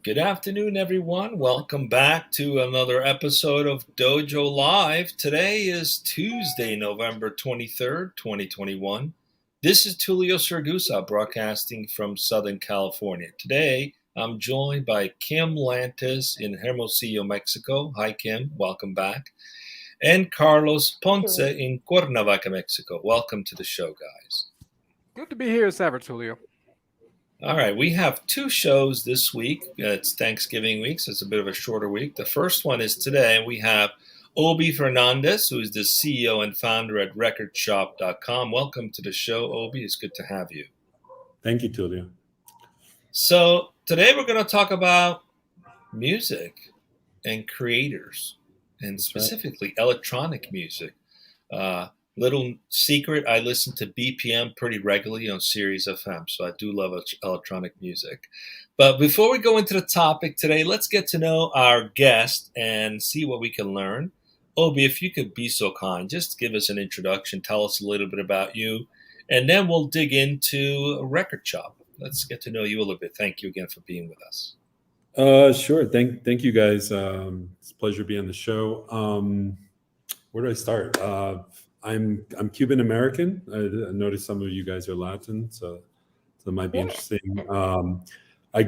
Good afternoon, everyone. Welcome back to another episode of Dojo Live. Today is Tuesday, November 23rd, 2021. This is Tulio Sergusa broadcasting from Southern California. Today, I'm joined by Kim Lantis in Hermosillo, Mexico. Hi, Kim. Welcome back. And Carlos Ponce Sure. in Cuernavaca, Mexico. Welcome to the show, guys. Good to be here, Sabertulio. All right, we have two shows this week. It's Thanksgiving week, so it's a bit of a shorter week. The first one is today. We have Obie Fernandez, who is the CEO and founder at recordshop.com. Welcome to the show, Obie. It's good to have you. Thank you, Tulio. So, today we're going to talk about music and creators, and specifically electronic music. Little secret, I listen to BPM pretty regularly on Sirius FM, so I do love electronic music. But before we go into the topic today, let's get to know our guest and see what we can learn. Obie, if you could be so kind, just give us an introduction, tell us a little bit about you, and then we'll dig into a record shop. Let's get to know you a little bit. Thank you again for being with us. Sure. Thank you guys. It's a pleasure to be on the show. Where do I start? I'm Cuban American. I noticed some of you guys are Latin, so it might be Yeah. interesting. I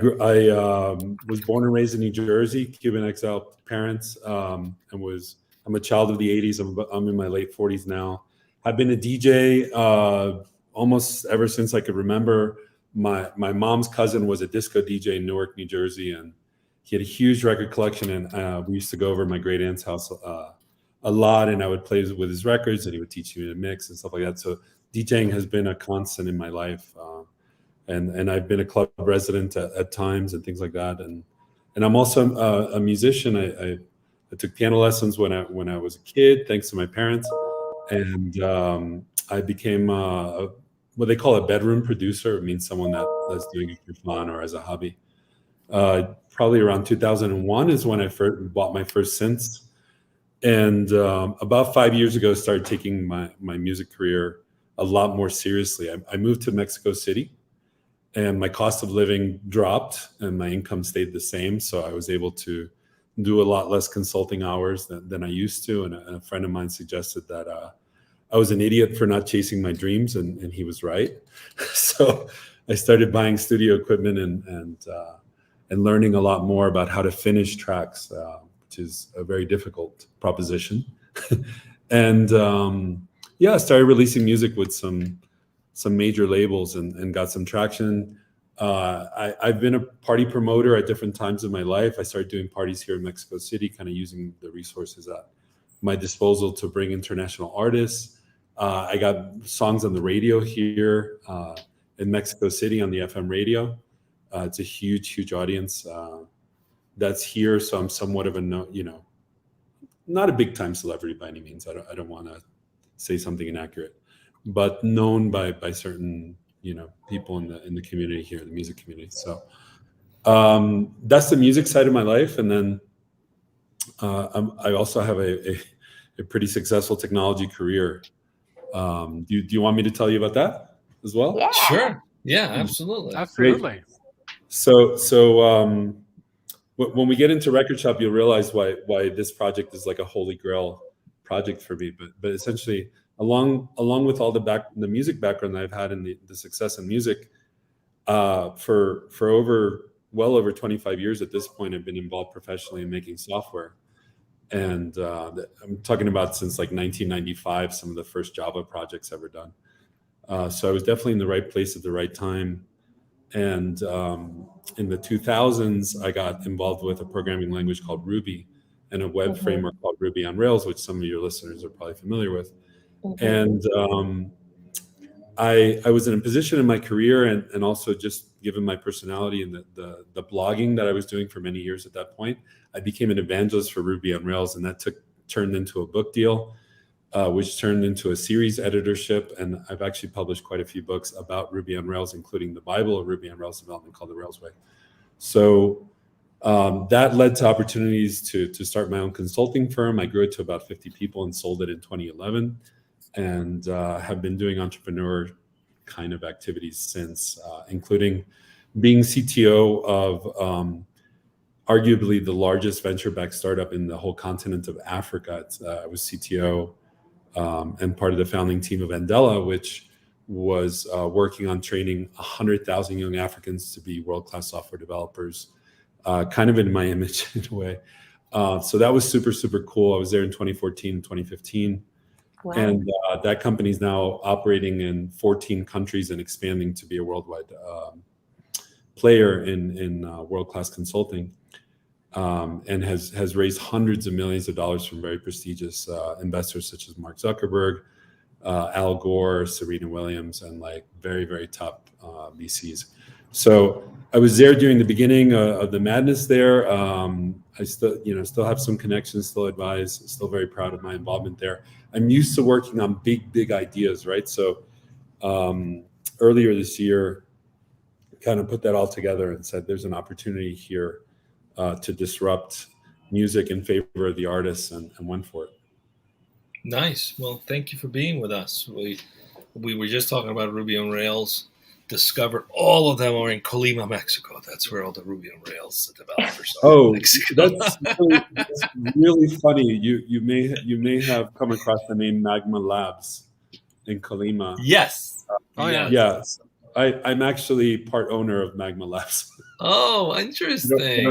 was born and raised in New Jersey, Cuban exile parents, and I'm a child of the '80s. I'm in my late 40s now. I've been a DJ almost ever since I could remember. My mom's cousin was a disco DJ in Newark, New Jersey, and he had a huge record collection. And we used to go over to my great aunt's house a lot, and I would play with his records, and he would teach me to mix and stuff like that. So DJing has been a constant in my life, and I've been a club resident at times and things like that. And I'm also a musician. I took piano lessons when I was a kid, thanks to my parents, and I became what they call a bedroom producer. It means someone that's doing it for fun or as a hobby. Probably around 2001 is when I first bought my first synths. And about 5 years ago, started taking my music career a lot more seriously. I moved to Mexico City, and my cost of living dropped, and my income stayed the same. So I was able to do a lot less consulting hours than I used to. And a friend of mine suggested that I was an idiot for not chasing my dreams, and he was right. So I started buying studio equipment and learning a lot more about how to finish tracks. Which is a very difficult proposition. And I started releasing music with some major labels and got some traction. I've been a party promoter at different times of my life. I started doing parties here in Mexico City, kind of using the resources at my disposal to bring international artists. I got songs on the radio here in Mexico City on the FM radio. It's a huge audience. That's here, so I'm somewhat of a not a big time celebrity by any means. I don't want to say something inaccurate, but known by certain people in the community here, the music community. So that's the music side of my life, and then I also have a pretty successful technology career. Do you want me to tell you about that as well? Yeah. Sure. Yeah, absolutely. Absolutely. So when we get into Record Shop, you'll realize why this project is like a holy grail project for me. But essentially, along with all the music background that I've had and the success in music, for well over 25 years at this point, I've been involved professionally in making software. And I'm talking about since like 1995, some of the first Java projects ever done. So I was definitely in the right place at the right time. And in the 2000s, I got involved with a programming language called Ruby and a web framework called Ruby on Rails, which some of your listeners are probably familiar with. And I was in a position in my career, and also just given my personality and the blogging that I was doing for many years at that point, I became an evangelist for Ruby on Rails, and that turned into a book deal. Which turned into a series editorship. And I've actually published quite a few books about Ruby on Rails, including the Bible of Ruby on Rails development called The Rails Way. So that led to opportunities to start my own consulting firm. I grew it to about 50 people and sold it in 2011, and have been doing entrepreneur kind of activities since, including being CTO of arguably the largest venture-backed startup in the whole continent of Africa. I was CTO and part of the founding team of Andela, which was working on training 100,000 young Africans to be world-class software developers, kind of in my image in a way. So that was super, super cool. I was there in 2014, 2015. Wow. And that company is now operating in 14 countries and expanding to be a worldwide player in world-class consulting, and has raised hundreds of millions of dollars from very prestigious investors such as Mark Zuckerberg, Al Gore, Serena Williams, and like very, very top VCs. So I was there during the beginning of the madness there. I still have some connections, still advise, still very proud of my involvement there. I'm used to working on big ideas, right? So earlier this year, kind of put that all together and said, there's an opportunity here to disrupt music in favor of the artists, and went for it. Nice. Well, thank you for being with us. We were just talking about Ruby on Rails. Discovered all of them are in Colima, Mexico. That's where all the Ruby on Rails developers are. Oh, that's really funny. You may have come across the name Magma Labs in Colima. Yes. Yes. I'm actually part owner of Magma Labs. Oh, interesting. I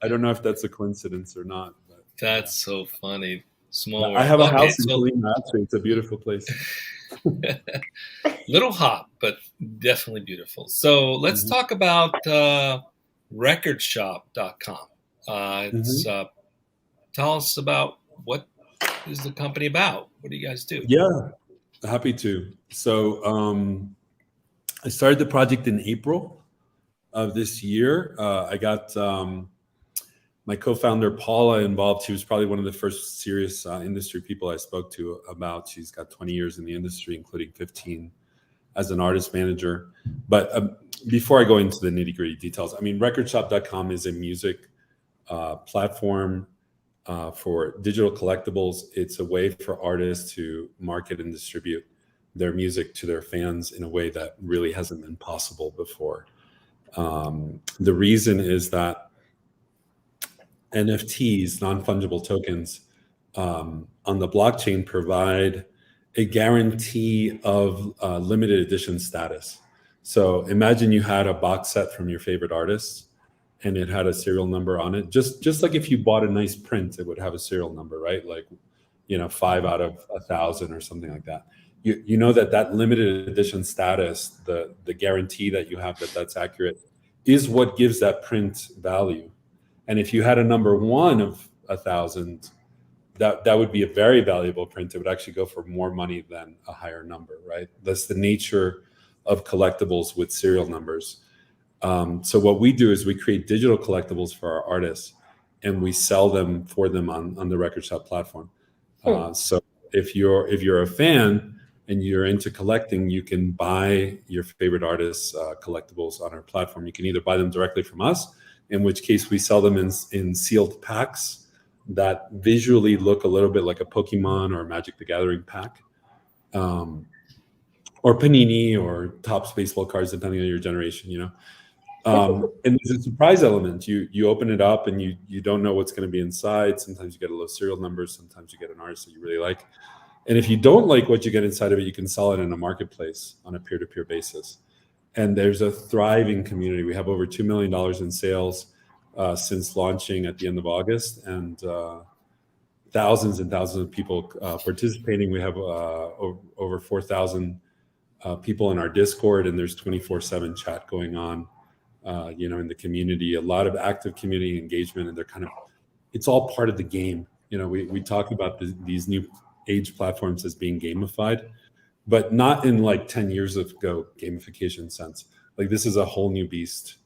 don't know if that's a coincidence or not. But, that's so funny. Small. I have a house in Colima. Actually, it's a beautiful place. Little hot, but definitely beautiful. So let's talk about recordshop.com. Tell us about what is the company about? What do you guys do? Yeah, happy to. So I started the project in April of this year. I got my co-founder Paula involved. She was probably one of the first serious industry people I spoke to about. She's got 20 years in the industry, including 15 as an artist manager. But before I go into the nitty-gritty details, I mean, recordshop.com is a music platform for digital collectibles. It's a way for artists to market and distribute their music to their fans in a way that really hasn't been possible before. The reason is that NFTs, non-fungible tokens, on the blockchain provide a guarantee of limited edition status. So imagine you had a box set from your favorite artists and it had a serial number on it. Just like if you bought a nice print, it would have a serial number, right? Like, 5 out of 1,000 or something like that. You know that limited edition status, the guarantee that you have that's accurate, is what gives that print value. And if you had a number 1 of 1,000, that would be a very valuable print. It would actually go for more money than a higher number, right? That's the nature of collectibles with serial numbers. So what we do is we create digital collectibles for our artists, and we sell them for them on the Record Shop platform. So if you're a fan and you're into collecting, you can buy your favorite artists' collectibles on our platform. You can either buy them directly from us, in which case we sell them in sealed packs that visually look a little bit like a Pokemon or Magic the Gathering pack, or Panini or Topps baseball cards, depending on your generation, And there's a surprise element. You open it up and you don't know what's going to be inside. Sometimes you get a low serial number. Sometimes you get an artist that you really like. And if you don't like what you get inside of it, you can sell it in a marketplace on a peer-to-peer basis. And there's a thriving community. We have over $2 million in sales since launching at the end of August, and thousands and thousands of people participating. We have over 4,000 people in our Discord, and there's 24/7 chat going on, in the community. A lot of active community engagement, and it's all part of the game. We talk about these new age platforms as being gamified, but not in like 10 years ago gamification sense. Like, this is a whole new beast,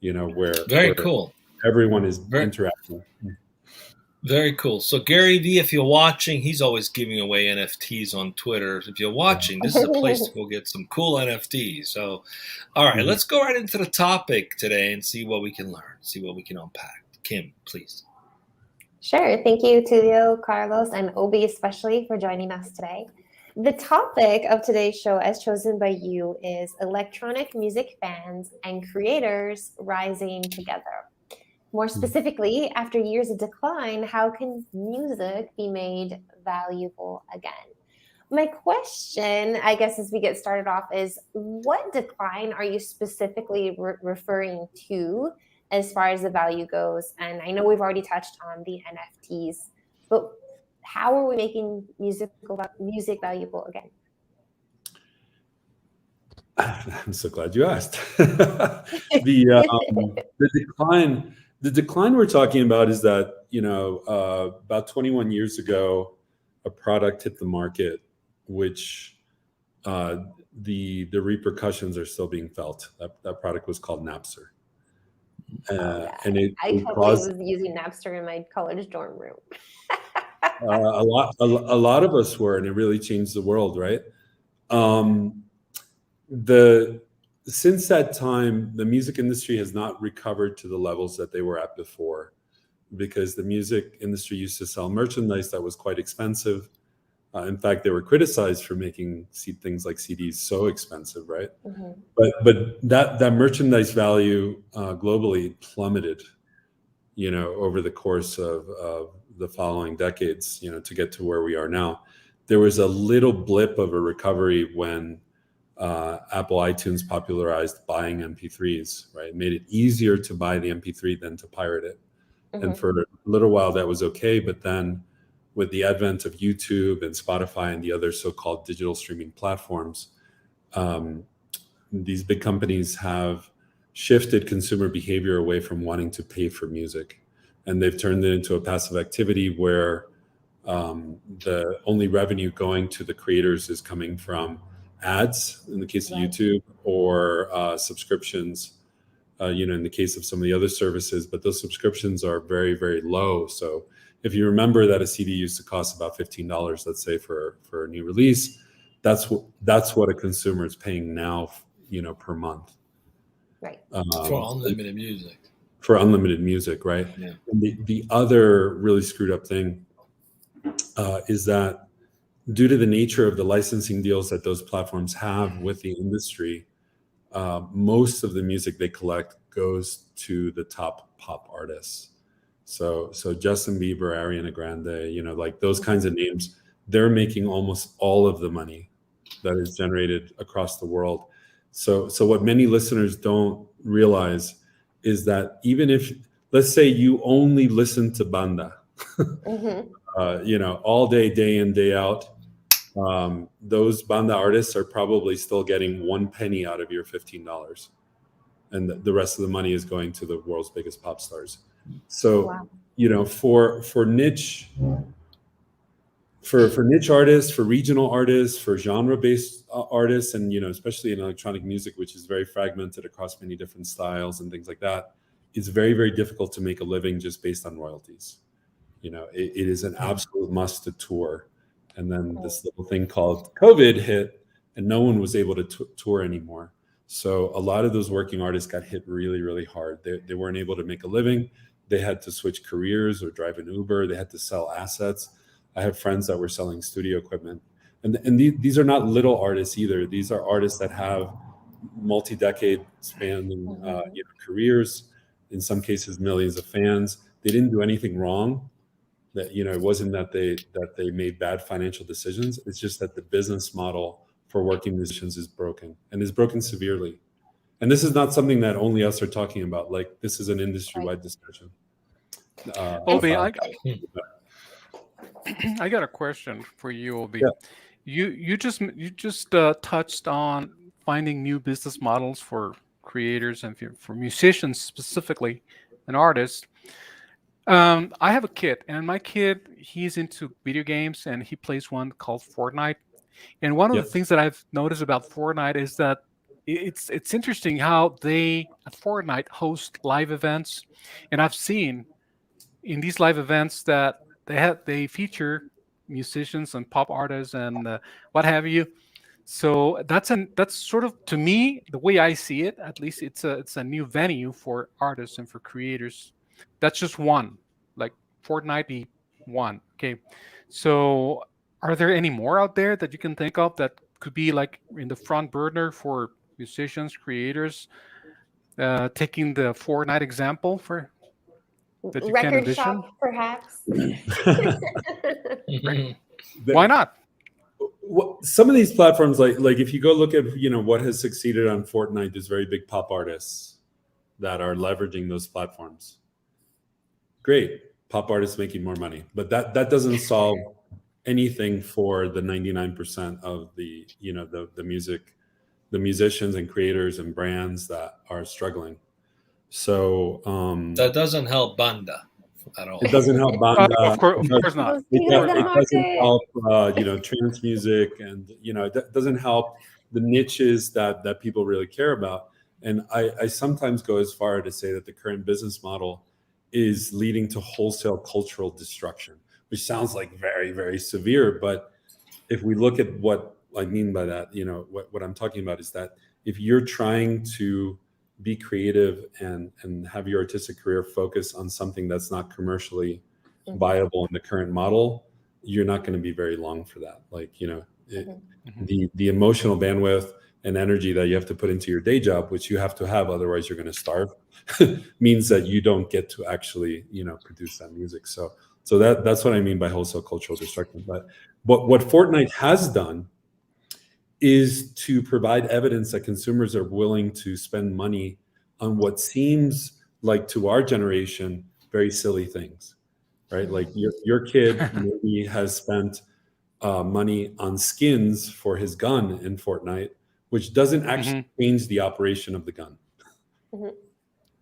where very cool. Everyone is interacting. Very cool. So Gary Vee, if you're watching, he's always giving away NFTs on Twitter. If you're watching, this is a place to go get some cool NFTs. So, all right, let's go right into the topic today and see what we can learn, see what we can unpack. Kim, please. Sure. Thank you, Tulio, Carlos, and Obie especially for joining us today. The topic of today's show, as chosen by you, is electronic music fans and creators rising together. More specifically, after years of decline, how can music be made valuable again? My question, I guess, as we get started off, is what decline are you specifically referring to as far as the value goes? And I know we've already touched on the NFTs, but how are we making music valuable again? I'm so glad you asked. The decline, the decline we're talking about is that about 21 years ago, a product hit the market, which the repercussions are still being felt. That product was called Napster, Yeah. and I it totally caused was using Napster in my college dorm room. a lot of us were, and it really changed the world, right? Um, the Since that time, the music industry has not recovered to the levels that they were at before, because the music industry used to sell merchandise that was quite expensive. In fact, they were criticized for making things like CDs so expensive, right? Mhm. But that merchandise value globally plummeted, over the course of the following decades, to get to where we are now. There was a little blip of a recovery when Apple iTunes popularized buying MP3s, right? It made it easier to buy the MP3 than to pirate it. And Mhm. for a little while that was okay, but then with the advent of YouTube and Spotify and the other so-called digital streaming platforms, um, these big companies have shifted consumer behavior away from wanting to pay for music, and they've turned it into a passive activity where the only revenue going to the creators is coming from ads in the case of Right. YouTube, or subscriptions, in the case of some of the other services. But those subscriptions are very, very low. So if you remember that a CD used to cost about $15, let's say for a new release, that's what a consumer is paying now, per month, Right. For um, unlimited music. for unlimited music, right? Yeah. And the other really screwed up thing is that due to the nature of the licensing deals that those platforms have with the industry, most of the music they collect goes to the top pop artists. So Justin Bieber, Ariana Grande, like those kinds of names, they're making almost all of the money that is generated across the world. So what many listeners don't realize is that even if, let's say, you only listen to banda, Mhm. all day in, day out, those banda artists are probably still getting one penny out of your $15, and the rest of the money is going to the world's biggest pop stars. So, Wow. for niche artists, for regional artists, for genre-based artists, and especially in electronic music, which is very fragmented across many different styles and things like that, it's very, very difficult to make a living just based on royalties. It is an absolute must to tour. And then Cool. this little thing called COVID hit, and no one was able to tour anymore. So a lot of those working artists got hit really, really hard. They weren't able to make a living. They had to switch careers or drive an Uber. They had to sell assets. I have friends that were selling studio equipment. And these are not little artists either. These are artists that have multi-decade spanning Mhm. careers, in some cases millions of fans. They didn't do anything wrong. That it wasn't that they made bad financial decisions. It's just that the business model for working musicians is broken, and is broken severely. And this is not something that only us are talking about. Like, this is an Right. industry-wide discussion. And Obi, About I got a question for you, Obi. Yeah. You just touched on finding new business models for creators and for musicians specifically, and artists. I have a kid, and my kid, he's into video games, and he plays one called Fortnite. And one of the Yep. things that I've noticed about Fortnite is that it's interesting how they at Fortnite host live events, and I've seen in these live events that they feature musicians and pop artists and what have you. So that's sort of, to me, the way I see it. At least it's a new venue for artists and for creators. That's just one, like Fortnite be one. Okay, so Are there any more out there that you can think of that could be like in the front burner for musicians, creators, taking the Fortnite example for that you can Record envision? shop, perhaps. Why not? Some of these platforms, like if you go look at what has succeeded on Fortnite, there's very big pop artists that are leveraging those platforms. Great, pop artists making more money, but that doesn't solve anything for the 99% of the musicians and creators and brands that are struggling. So that doesn't help banda at all. It doesn't help banda. Of course not. It doesn't help trance music, and it doesn't help the niches that people really care about. And I sometimes go as far to say that the current business model is leading to wholesale cultural destruction, which sounds like very, very severe. But if we look at what I mean by that, what I'm talking about is that if you're trying to be creative and have your artistic career focus on something that's not commercially viable in the current model, you're not going to be very long for that. The emotional bandwidth and energy that you have to put into your day job, which you have to have, otherwise you're going to starve, means that you don't get to actually, produce that music. So that's what I mean by wholesale cultural destruction. But what Fortnite has done is to provide evidence that consumers are willing to spend money on what seems like, to our generation, very silly things, right? Like your kid maybe has spent money on skins for his gun in Fortnite, which doesn't actually change the operation of the gun,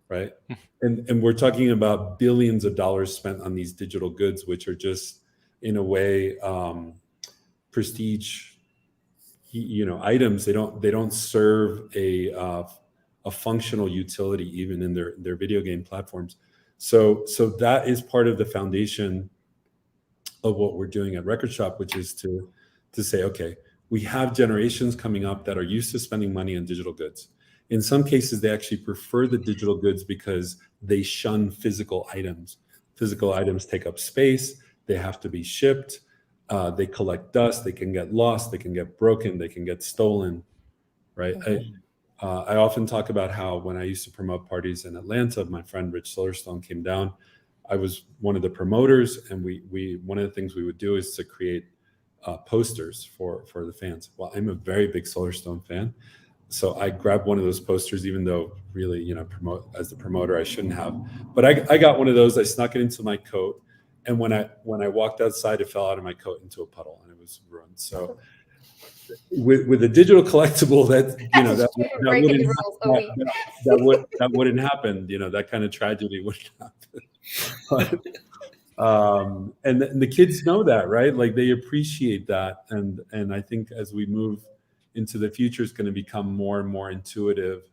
right? And we're talking about billions of dollars spent on these digital goods, which are just, in a way, prestige items. They don't serve a functional utility even in their video game platforms. So that is part of the foundation of what we're doing at Record Shop, which is to say, okay, we have generations coming up that are used to spending money on digital goods. In some cases, they actually prefer the digital goods because they shun physical items. Physical items take up space. They have to be shipped. They collect dust. They can get lost. They can get broken. They can get stolen, right? I often talk about how when I used to promote parties in Atlanta, my friend Rich Silverstone came down. I was one of the promoters, and we one of the things we would do is to create posters for the fans. Well, I'm a very big Silverstone fan, so I grabbed one of those posters, even though really, as the promoter, I shouldn't have. But I got one of those. I snuck it into my coat. And when I walked outside, it fell out of my coat into a puddle, and it was ruined. So, with a digital collectible, that wouldn't happen. That kind of tragedy wouldn't happen. And the kids know that, right? Like, they appreciate that, and I think as we move into the future, it's going to become more and more intuitive.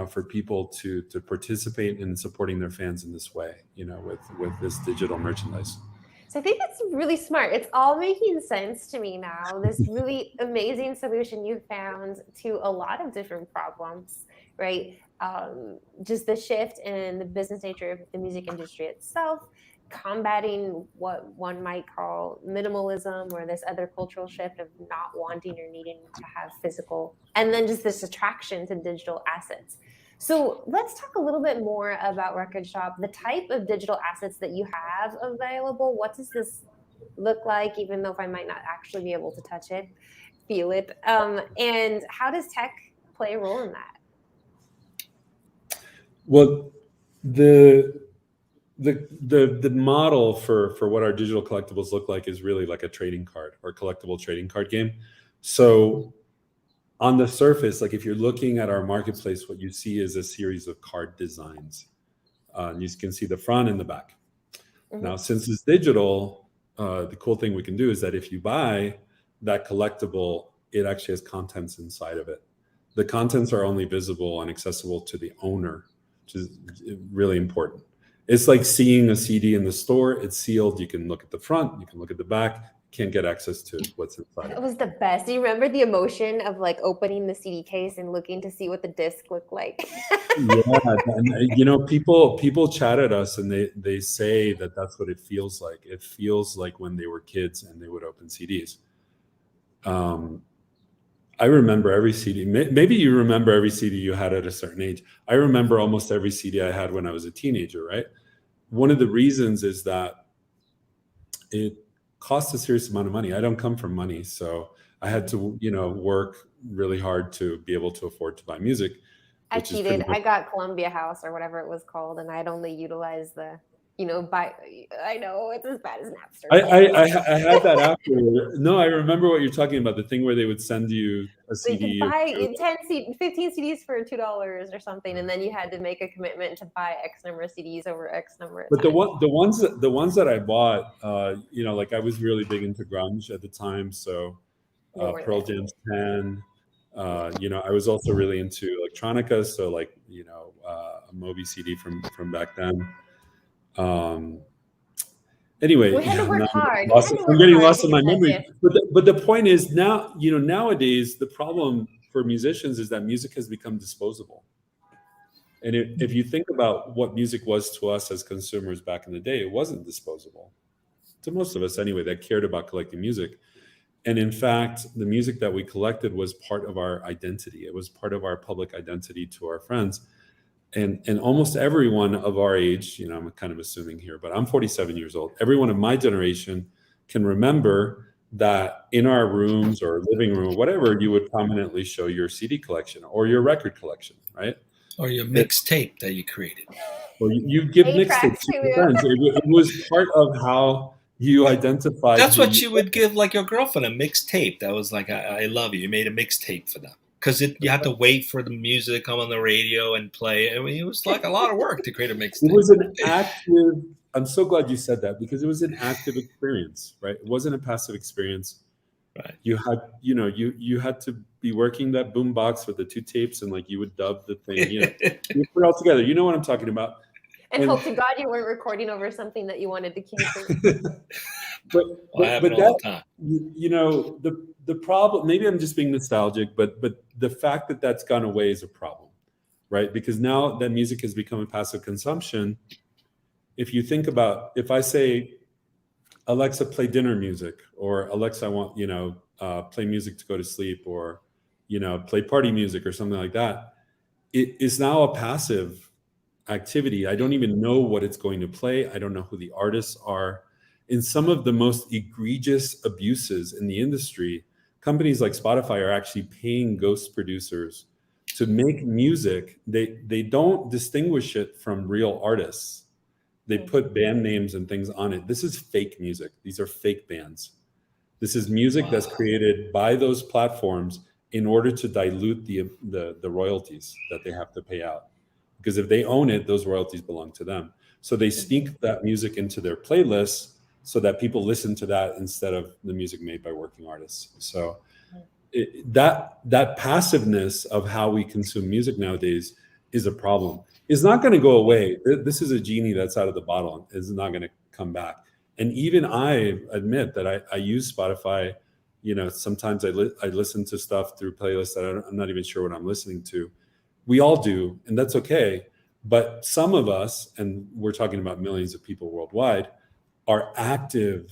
For people to participate in supporting their fans in this way, with this digital merchandise. So I think that's really smart. It's all making sense to me now. This really amazing solution you found to a lot of different problems, right? Just the shift in the business nature of the music industry itself, combating what one might call minimalism, or this other cultural shift of not wanting or needing to have physical, and then just this attraction to digital assets. So let's talk a little bit more about Record Shop, the type of digital assets that you have available. What does this look like, even though if I might not actually be able to touch it, feel it? And how does tech play a role in that? Well, the model for what our digital collectibles look like is really like a trading card or collectible trading card game. So on the surface, like if you're looking at our marketplace, what you see is a series of card designs. You can see the front and the back. Now, since it's digital, the cool thing we can do is that if you buy that collectible, it actually has contents inside of it. The contents are only visible and accessible to the owner, which is really important. It's like seeing a CD in the store. It's sealed. You can look at the front. You can look at the back. can't get access to what's inside. It was the best. Do you remember the emotion of like opening the CD case and looking to see what the disc looked like? Yeah, and, you know, people chat at us and they say that that's what it feels like. It feels like when they were kids and they would open CDs. I remember every CD. Maybe you remember every CD you had at a certain age. I remember almost every CD I had when I was a teenager, right? One of the reasons is that it cost a serious amount of money. I don't come from money, so I had to, you know, work really hard to be able to afford to buy music. I cheated. I got Columbia House or whatever it was called, and I'd only utilize the, you know, I know it's as bad as Napster. I had that after. No, I remember what you're talking about. The thing where they would send you a So you CD. could buy 15 CDs for $2 or something, and then you had to make a commitment to buy X number of CDs over X number of But times. the ones that I bought, you know, like I was really big into grunge at the time, so Pearl Jam's 10. You know, I was also really into electronica, so like, you know, a Moby CD from back then. Anyway, We had to work hard. I'm getting lost in my memory. But the point is now, you know, nowadays the problem for musicians is that music has become disposable. And if you think about what music was to us as consumers back in the day, it wasn't disposable. To most of us anyway, that cared about collecting music. And in fact, the music that we collected was part of our identity. It was part of our public identity to our friends. And almost everyone of our age, you know, I'm kind of assuming here, but I'm 47 years old. Everyone of my generation can remember that in our rooms or living room or whatever, you would prominently show your CD collection or your record collection, right? Or your mixtape that you created. Well, you give mixtapes to your friends. It was part of how you identified. That's what you would give like your girlfriend, a mixtape. That was like, I love you. You made a mixtape for them. Because you had to wait for the music to come on the radio and play. I mean, it was like a lot of work to create a mixtape. It was an active, I'm so glad you said that, because it was an active experience, right? It wasn't a passive experience. Right. You had, you know, you had to be working that boom box with the two tapes and like you would dub the thing, you know, you put it all together. You know what I'm talking about. And hope to God you weren't recording over something that you wanted to keep. but that, you know, the problem, maybe I'm just being nostalgic, but the fact that that's gone away is a problem, right? Because now that music has become a passive consumption, if you think about, if I say, Alexa, play dinner music, or Alexa, I want, you know, play music to go to sleep, or, you know, play party music or something like that, it is now a passive activity. I don't even know what it's going to play. I don't know who the artists are. In some of the most egregious abuses in the industry, companies like Spotify are actually paying ghost producers to make music. They don't distinguish it from real artists. They put band names and things on it. This is fake music. These are fake bands. This is music that's created by those platforms in order to dilute the royalties that they have to pay out. Because if they own it, those royalties belong to them. So they sneak that music into their playlists so that people listen to that instead of the music made by working artists. So that passiveness of how we consume music nowadays is a problem. It's not going to go away. This is a genie that's out of the bottle. It's not going to come back. And even I admit that I use Spotify. You know, sometimes I listen to stuff through playlists that I'm not even sure what I'm listening to. We all do, and that's okay. But some of us, and we're talking about millions of people worldwide, are active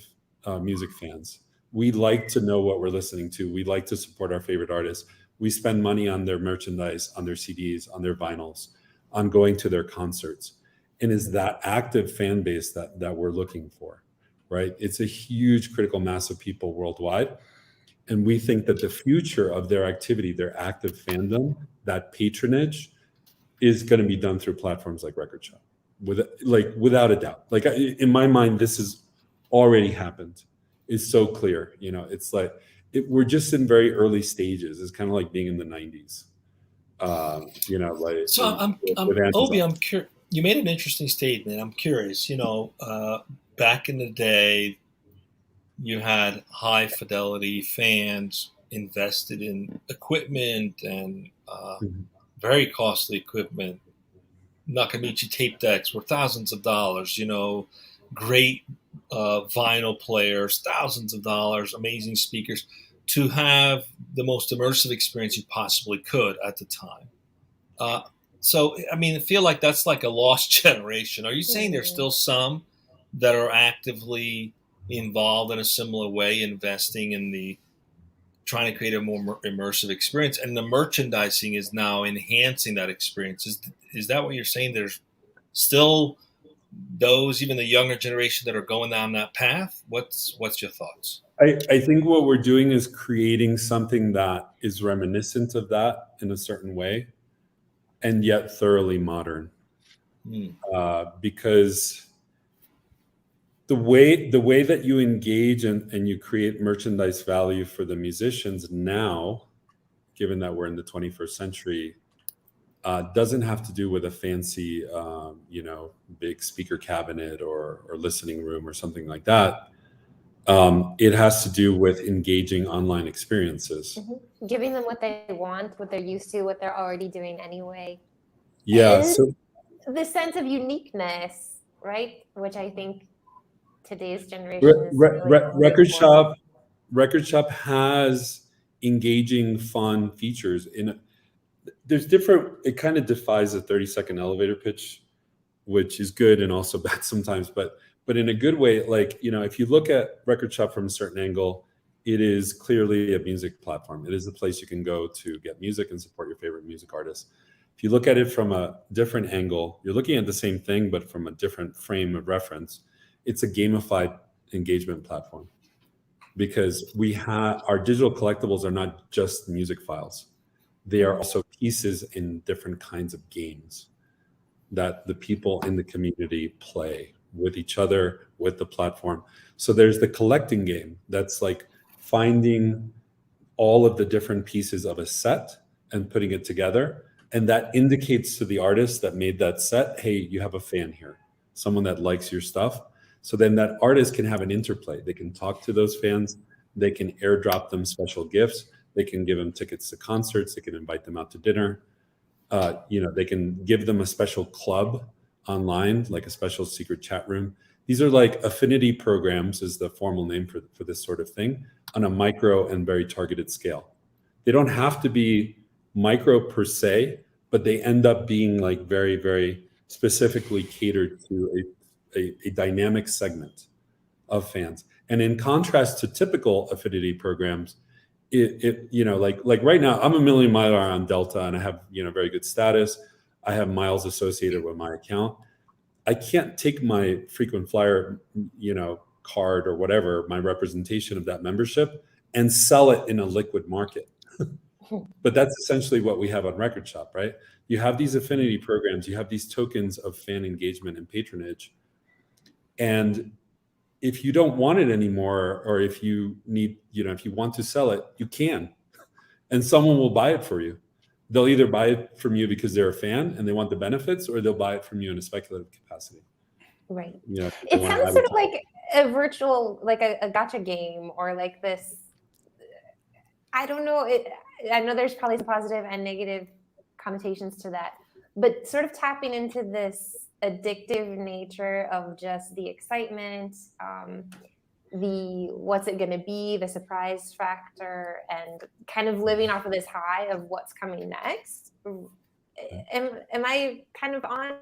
music fans. We like to know what we're listening to. We like to support our favorite artists. We spend money on their merchandise, on their CDs, on their vinyls, on going to their concerts. And is that active fan base that we're looking for, right? It's a huge critical mass of people worldwide. And we think that the future of their activity, their active fandom, that patronage is going to be done through platforms like Record Shop, without a doubt. Like in my mind, this has already happened. It's so clear. You know, it's like we're just in very early stages. It's kind of like being in the 90s. You know, like so. Obie, I'm curious. You made an interesting statement. I'm curious. You know, back in the day, you had high fidelity fans invested in equipment and very costly equipment. Nakamichi tape decks were thousands of dollars. You know, great vinyl players, thousands of dollars, amazing speakers, to have the most immersive experience you possibly could at the time. Uh, so, I mean, I feel like that's like a lost generation. Are you saying there's still some that are actively involved in a similar way, investing in the trying to create a more immersive experience, and the merchandising is now enhancing that experience? Is that what you're saying? There's still those, even the younger generation, that are going down that path. What's your thoughts? I think what we're doing is creating something that is reminiscent of that in a certain way, and yet thoroughly modern. Because the way that you engage and you create merchandise value for the musicians now, given that we're in the 21st century, doesn't have to do with a fancy, big speaker cabinet or listening room or something like that. It has to do with engaging online experiences. Giving them what they want, what they're used to, what they're already doing anyway. Yeah. And So the sense of uniqueness, right? Which I think today's generation is really Record Shop has engaging, fun features. There's different. It kind of defies a 30-second elevator pitch, which is good and also bad sometimes. But in a good way, like, if you look at Record Shop from a certain angle, it is clearly a music platform. It is a place you can go to get music and support your favorite music artists. If you look at it from a different angle, you're looking at the same thing, but from a different frame of reference. It's a gamified engagement platform, because our digital collectibles are not just music files. They are also pieces in different kinds of games that the people in the community play with each other, with the platform. So there's the collecting game, that's like finding all of the different pieces of a set and putting it together. And that indicates to the artist that made that set, hey, you have a fan here, someone that likes your stuff. So then that artist can have an interplay. They can talk to those fans. They can airdrop them special gifts. They can give them tickets to concerts. They can invite them out to dinner. They can give them a special club online, like a special secret chat room. These are like affinity programs, is the formal name for this sort of thing, on a micro and very targeted scale. They don't have to be micro per se, but they end up being like very, very specifically catered to a dynamic segment of fans. And in contrast to typical affinity programs, like right now, I'm a million miler on Delta, and I have, very good status. I have miles associated with my account. I can't take my frequent flyer, card or whatever, my representation of that membership, and sell it in a liquid market. But that's essentially what we have on Record Shop, right? You have these affinity programs, you have these tokens of fan engagement and patronage. And if you don't want it anymore, or if you need, if you want to sell it, you can, and someone will buy it for you. They'll either buy it from you because they're a fan and they want the benefits, or they'll buy it from you in a speculative capacity. Right. It sounds sort of like a virtual, like a gacha game, or like this. I don't know. I know there's probably some positive and negative connotations to that, but sort of tapping into this addictive nature of just the excitement, the what's it going to be, the surprise factor, and kind of living off of this high of what's coming next. Am I kind of on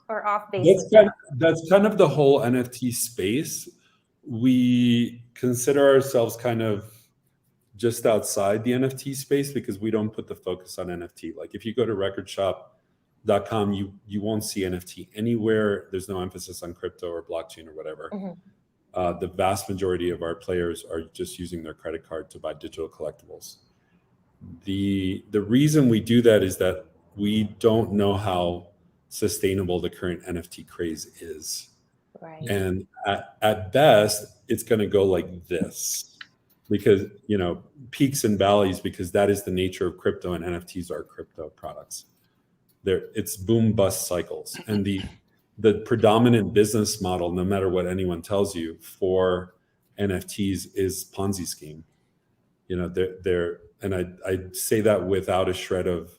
or off base? That's kind of the whole NFT space. We consider ourselves kind of just outside the NFT space because we don't put the focus on NFT. Like if you go to recordshop.com, you won't see NFT anywhere. There's no emphasis on crypto or blockchain or whatever. The vast majority of our players are just using their credit card to buy digital collectibles. The reason we do that is that we don't know how sustainable the current NFT craze is. Right. And at best, it's going to go like this. Because, peaks and valleys, because that is the nature of crypto, and NFTs are crypto products. It's boom bust cycles. And the predominant business model, no matter what anyone tells you, for NFTs is Ponzi scheme. And I say that without a shred of,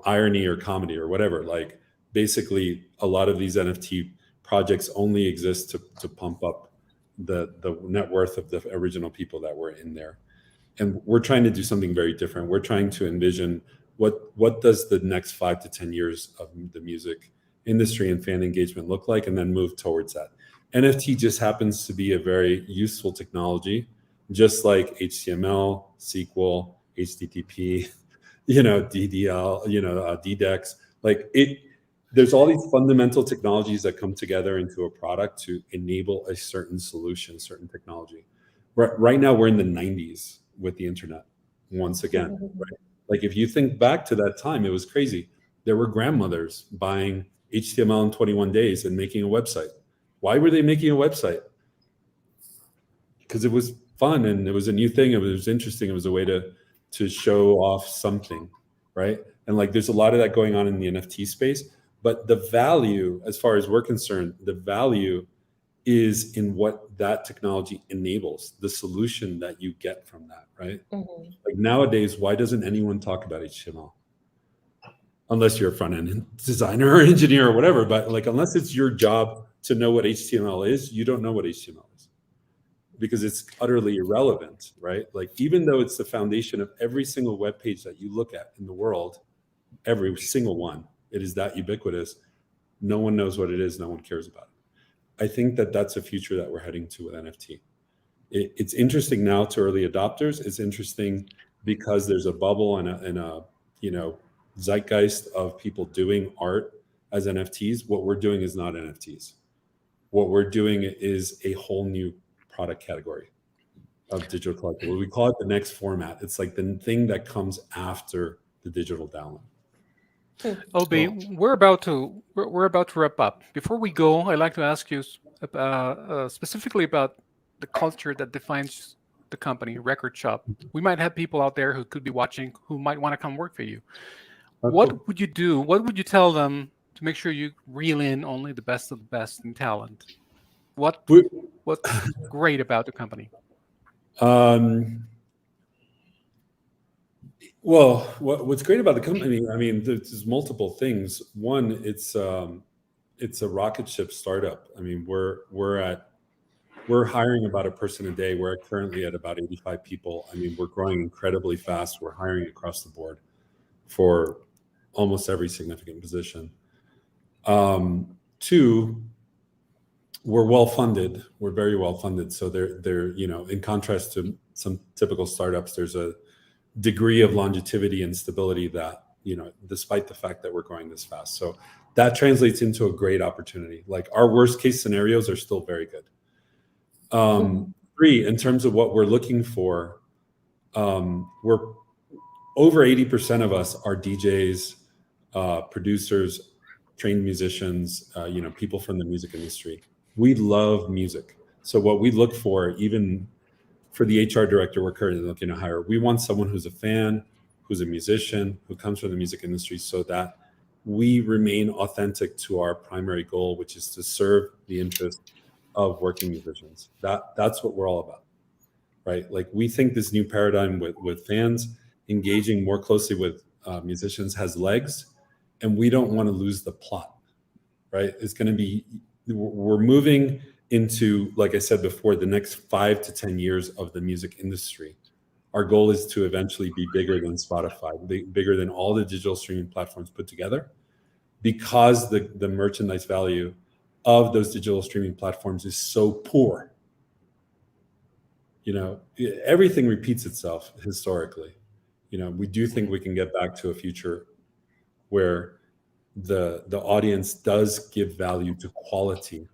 irony or comedy or whatever. Like basically a lot of these NFT projects only exist to pump up the net worth of the original people that were in there. And we're trying to do something very different. We're trying to envision what does the next 5 to 10 years of the music industry and fan engagement look like, and then move towards that. NFT just happens to be a very useful technology, just like HTML, SQL, HTTP, DDL, DDEX. Like there's all these fundamental technologies that come together into a product to enable a certain solution, certain technology. Right now, we're in the 90s with the internet once again, right? Like if you think back to that time, it was crazy. There were grandmothers buying HTML in 21 days and making a website. Why were they making a website? Because it was fun and it was a new thing. It was interesting. It was a way to show off something, right? And like there's a lot of that going on in the NFT space. But the value, as far as we're concerned, the value is in what that technology enables, the solution that you get from that, right? Mm-hmm. Like nowadays, why doesn't anyone talk about HTML? Unless you're a front-end designer or engineer or whatever, but like unless it's your job to know what HTML is, you don't know what HTML is because it's utterly irrelevant, right? Like even though it's the foundation of every single web page that you look at in the world, every single one, it is that ubiquitous. No one knows what it is. No one cares about it. I think that that's a future that we're heading to with NFT. It's interesting now to early adopters. It's interesting because there's a bubble and a zeitgeist of people doing art as NFTs. What we're doing is not NFTs. What we're doing is a whole new product category of digital collectible. We call it the next format. It's like the thing that comes after the digital download. Obie, we're about to wrap up. Before we go, I'd like to ask you specifically about the culture that defines the company, Record Shop. We might have people out there who could be watching who might want to come work for you. What would you do? What would you tell them to make sure you reel in only the best of the best in talent? What's great about the company? Well, what's great about the company, I mean, there's multiple things. One, it's a rocket ship startup. I mean, we're hiring about a person a day. We're currently at about 85 people. I mean, we're growing incredibly fast. We're hiring across the board for almost every significant position. Two, we're well funded. We're very well funded. So they're in contrast to some typical startups, there's a degree of longevity and stability that, despite the fact that we're growing this fast. So that translates into a great opportunity. Like our worst case scenarios are still very good. Three, in terms of what we're looking for, we're over 80% of us are DJs, producers, trained musicians, people from the music industry. We love music. So what we look for, even for the HR director we're currently looking to hire, we want someone who's a fan, who's a musician, who comes from the music industry, so that we remain authentic to our primary goal, which is to serve the interest of working musicians. That's what we're all about, right? Like we think this new paradigm with fans engaging more closely with musicians has legs, and we don't want to lose the plot, right? It's going to be, we're moving into, like I said before, the next 5 to 10 years of the music industry. Our goal is to eventually be bigger than Spotify, bigger than all the digital streaming platforms put together, because the merchandise value of those digital streaming platforms is so poor. Everything repeats itself historically. We do think we can get back to a future where the audience does give value to quality.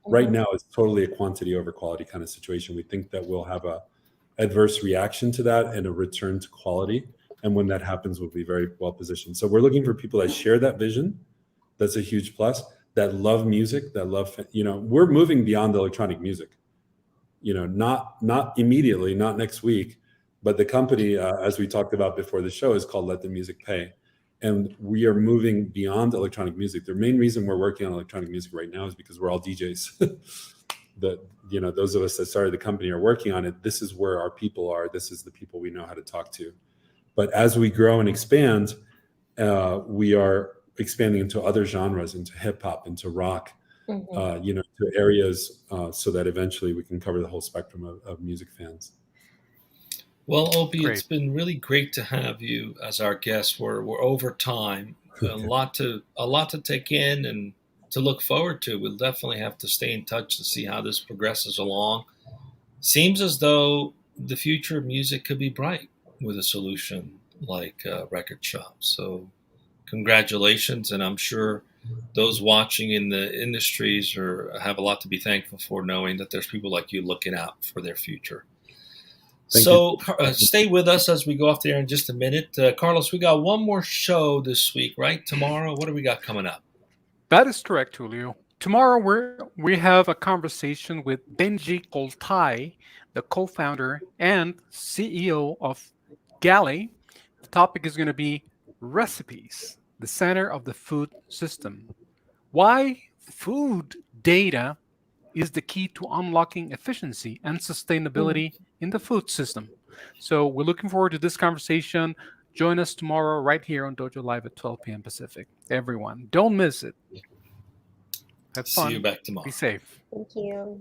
Right now it's totally a quantity over quality kind of situation. We think that we'll have a adverse reaction to that and a return to quality. And when that happens, we'll be very well positioned. So we're looking for people that share that vision. That's a huge plus. That love music, that love, we're moving beyond electronic music, not immediately, not next week, but the company, as we talked about before the show, is called Let the Music Pay. And we are moving beyond electronic music. The main reason we're working on electronic music right now is because we're all DJs. Those of us that started the company are working on it. This is where our people are. This is the people we know how to talk to. But as we grow and expand, we are expanding into other genres, into hip hop, into rock, Mhm. To areas so that eventually we can cover the whole spectrum of music fans. Well, Opie, it's Great. been really great to have you as our guest. We're over time. A lot to take in and to look forward to. We'll definitely have to stay in touch to see how this progresses along. Seems as though the future of music could be bright with a solution like record shops. So, congratulations, and I'm sure those watching in the industries have a lot to be thankful for, knowing that there's people like you looking out for their future. Thank you. So stay with us as we go off there in just a minute. Carlos, we got one more show this week, right? Tomorrow, what do we got coming up? That is correct, Julio. Tomorrow we have a conversation with Benji Koltai, the co-founder and CEO of Galley. The topic is going to be recipes, the center of the food system. Why food data is the key to unlocking efficiency and sustainability in the food system. So we're looking forward to this conversation. Join us tomorrow right here on Dojo Live at 12 p.m. Pacific. Everyone, don't miss it. Have See you fun. back tomorrow. Be safe. Thank you.